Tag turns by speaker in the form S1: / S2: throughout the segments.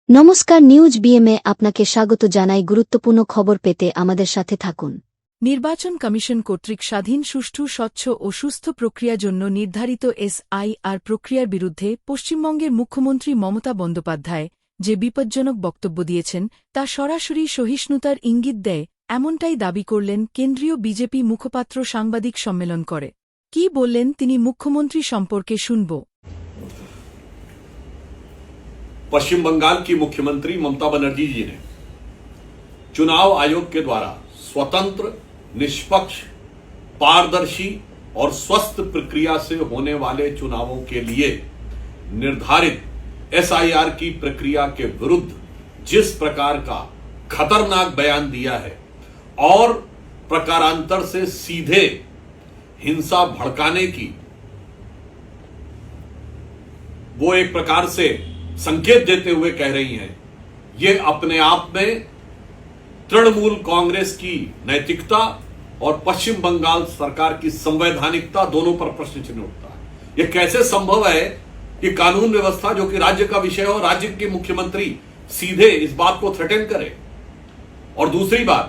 S1: নমস্কার, news BMA আপনাকে স্বাগত জানাই। গুরুত্বপূর্ণ খবর পেতে আমাদের সাথে থাকুন।
S2: নির্বাচন কমিশন কর্তৃক স্বাধীন, সুষ্ঠু, স্বচ্ছ ও সুস্থ প্রক্রিয়ার জন্য নির্ধারিত এসআইআর প্রক্রিয়ার বিরুদ্ধে পশ্চিমবঙ্গের মুখ্যমন্ত্রী মমতা বন্দ্যোপাধ্যায় যে বিপজ্জনক বক্তব্য দিয়েছেন তা সরাসরি সহিষ্ণুতার ইঙ্গিত দেয়, এমনটাই দাবি করলেন কেন্দ্রীয় বিজেপি মুখপাত্র সাংবাদিক সম্মেলন করে। কি বললেন তিনি মুখ্যমন্ত্রী সম্পর্কে শুনব।
S3: पश्चिम बंगाल की मुख्यमंत्री ममता बनर्जी जी ने चुनाव आयोग के द्वारा स्वतंत्र, निष्पक्ष, पारदर्शी और स्वस्थ प्रक्रिया से होने वाले चुनावों के लिए निर्धारित एसआईआर की प्रक्रिया के विरुद्ध जिस प्रकार का खतरनाक बयान दिया है और प्रकारांतर से सीधे हिंसा भड़काने की वो एक प्रकार से संकेत देते हुए कह रही हैं, ये अपने आप में तृणमूल कांग्रेस की नैतिकता और पश्चिम बंगाल सरकार की संवैधानिकता दोनों पर प्रश्न चिन्ह उठता है। यह कैसे संभव है कि कानून व्यवस्था जो कि राज्य का विषय हो, राज्य के मुख्यमंत्री सीधे इस बात को थ्रेटन करे। और दूसरी बात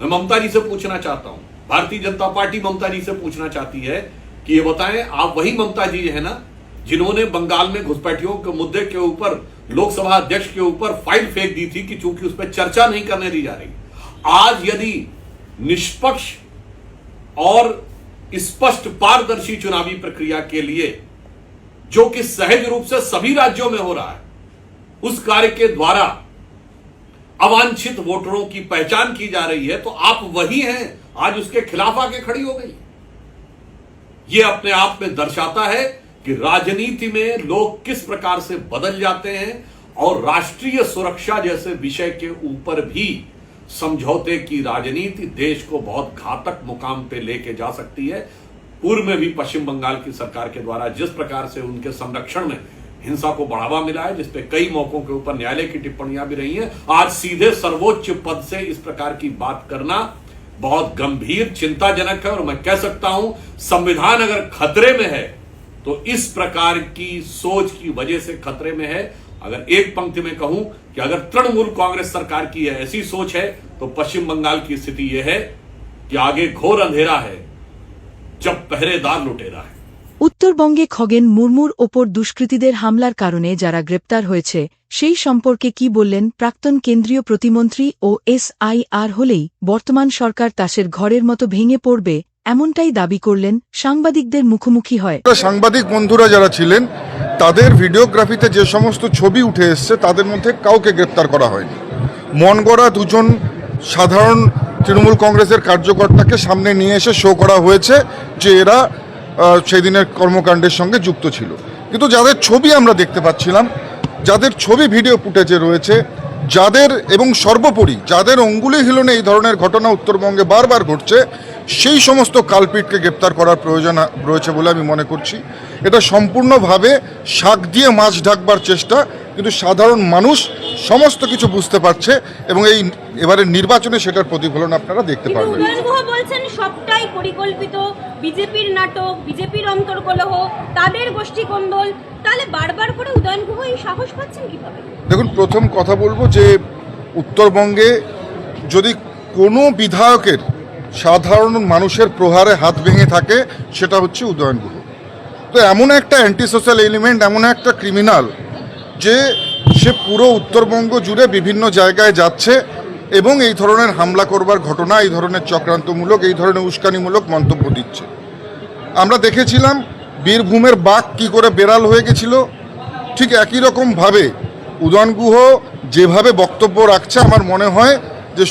S3: मैं ममता जी से पूछना चाहता हूं, भारतीय जनता पार्टी ममता जी से पूछना चाहती है कि ये बताएं, आप वही ममता जी है ना जिन्होंने बंगाल में घुसपैठियों के मुद्दे के ऊपर लोकसभा अध्यक्ष के ऊपर फाइल फेंक दी थी कि चूंकि उस पर चर्चा नहीं करने दी जा रही। आज यदि निष्पक्ष और स्पष्ट पारदर्शी चुनावी प्रक्रिया के लिए जो कि सहज रूप से सभी राज्यों में हो रहा है, उस कार्य के द्वारा अवांछित वोटरों की पहचान की जा रही है, तो आप वही हैं आज उसके खिलाफ आके खड़ी हो गई। यह अपने आप में दर्शाता है कि राजनीति में लोग किस प्रकार से बदल जाते हैं और राष्ट्रीय सुरक्षा जैसे विषय के ऊपर भी समझौते की राजनीति देश को बहुत घातक मुकाम पे लेके जा सकती है। पूर्व में भी पश्चिम बंगाल की सरकार के द्वारा जिस प्रकार से उनके संरक्षण में हिंसा को बढ़ावा मिला है, जिसपे कई मौकों के ऊपर न्यायालय की टिप्पणियां भी रही हैं, आज सीधे सर्वोच्च पद से इस प्रकार की बात करना बहुत गंभीर चिंताजनक है। और मैं कह सकता हूं, संविधान अगर खतरे में है तो इस प्रकार की सोच की वजह से खतरे में है। अगर एक पंक्ति में कहूं कि अगर तृणमूल कांग्रेस सरकार की ऐसी सोच है तो पश्चिम बंगाल की स्थिति यह है कि आगे घोर अंधेरा है जब पहरेदार लुटेरा है।
S2: উত্তরবঙ্গে খগেন মুর্মুর ওপর দুষ্কৃতীদের হামলার কারণে যারা গ্রেপ্তার হয়েছে সেই সম্পর্কে কি বললেন প্রাক্তন কেন্দ্রীয় প্রতিমন্ত্রী। ও এসআইআর হলেই বর্তমান সরকার তাসের ঘরের মতো ভেঙে পড়বে, এমনটাই দাবি করলেন সাংবাদিকদের মুখোমুখি হয়।
S4: সাংবাদিক বন্ধুরা যারা ছিলেন তাদের ভিডিওগ্রাফিতে যে সমস্ত ছবি উঠে এসছে তাদের মধ্যে কাউকে গ্রেপ্তার করা হয়নি। মন গড়া দুজন সাধারণ তৃণমূল কংগ্রেসের কার্যকর্তাকে সামনে নিয়ে এসে শো করা হয়েছে যে এরা সেদিনের কর্মকাণ্ডের সঙ্গে যুক্ত ছিল। কিন্তু যাদের ছবি আমরা দেখতে পাচ্ছিলাম, যাদের ছবি ভিডিও ফুটেজে রয়েছে, যাদের এবং সর্বোপরি যাদের অঙ্গুলি হিলনে এই ধরনের ঘটনা উত্তরবঙ্গে বারবার ঘটছে, সেই সমস্ত কালপিটকে গ্রেপ্তার করার প্রয়োজন রয়েছে বলে আমি মনে করছি। এটা সম্পূর্ণভাবে শাক দিয়ে মাছ ঢাকবার চেষ্টা, কিন্তু সাধারণ মানুষ সমস্ত কিছু বুঝতে পারছে এবং এই এবারের নির্বাচনে সেটার প্রতিফলন আপনারা দেখতে পারবেন।
S5: বলছেন সবটাই পরিকল্পিত, বিজেপির নাটক, বিজেপির অন্তর্কলহ, তাদের গোষ্ঠী কোন্দল। তাহলে বারবার করে উদয়ন গুহ এই সাহস পাচ্ছেন কিভাবে? দেখুন,
S4: প্রথম কথা বলবো যে উত্তরবঙ্গে যদি কোনো বিধায়কের সাধারণ মানুষের প্রহারে হাত ভেঙে থাকে সেটা হচ্ছে উদয়ন গুহ। তো এমন একটা অ্যান্টি সোশ্যাল এলিমেন্ট, এমন একটা ক্রিমিনাল যে সে পুরো উত্তরবঙ্গ জুড়ে বিভিন্ন জায়গায় যাচ্ছে এবং এই ধরনের হামলা করবার ঘটনা, এই ধরনের চক্রান্তমূলক, এই ধরনের উস্কানিমূলক মন্তব্য দিচ্ছে। আমরা দেখেছিলাম বীরভূমের বাঘ কী করে বেড়াল হয়ে গেছিল, ঠিক একই রকমভাবে উদয়ন গুহ যেভাবে বক্তব্য রাখছে, আমার মনে হয় যে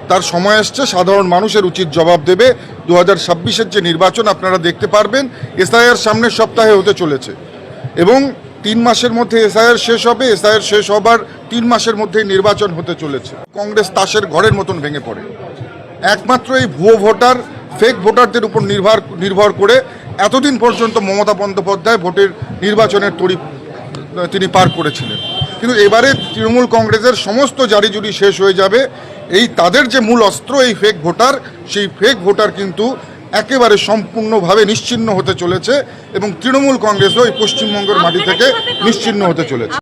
S4: তার সময় আসছে, সাধারণ মানুষের উচিত জবাব দেবে। 2026-এর যে নির্বাচন আপনারা দেখতে পারবেন, এসআইআর সামনের সপ্তাহে হতে চলেছে এবং 3 মাসের মধ্যে এসআইআর শেষ হবে। এসআইআর শেষ হবার 3 মাসের মধ্যেই নির্বাচন হতে চলেছে। কংগ্রেস তাসের ঘরের মতন ভেঙে পড়ে। একমাত্র এই ভুয়ো ভোটার, ফেক ভোটারদের উপর নির্ভর করে এতদিন পর্যন্ত মমতা বন্দ্যোপাধ্যায় ভোটের নির্বাচনের তড়ি তিনি পার করেছিলেন। কিন্তু এবারে তৃণমূল কংগ্রেসের সমস্ত জারিজুরি শেষ হয়ে যাবে। এই তাদের যে মূল অস্ত্র এই ফেক ভোটার, সেই ফেক ভোটার কিন্তু একেবারে সম্পূর্ণভাবে নিশ্চিহ্ন হতে চলেছে এবং তৃণমূল কংগ্রেসও এই পশ্চিমবঙ্গের মাটি থেকে নিশ্চিহ্ন হতে চলেছে।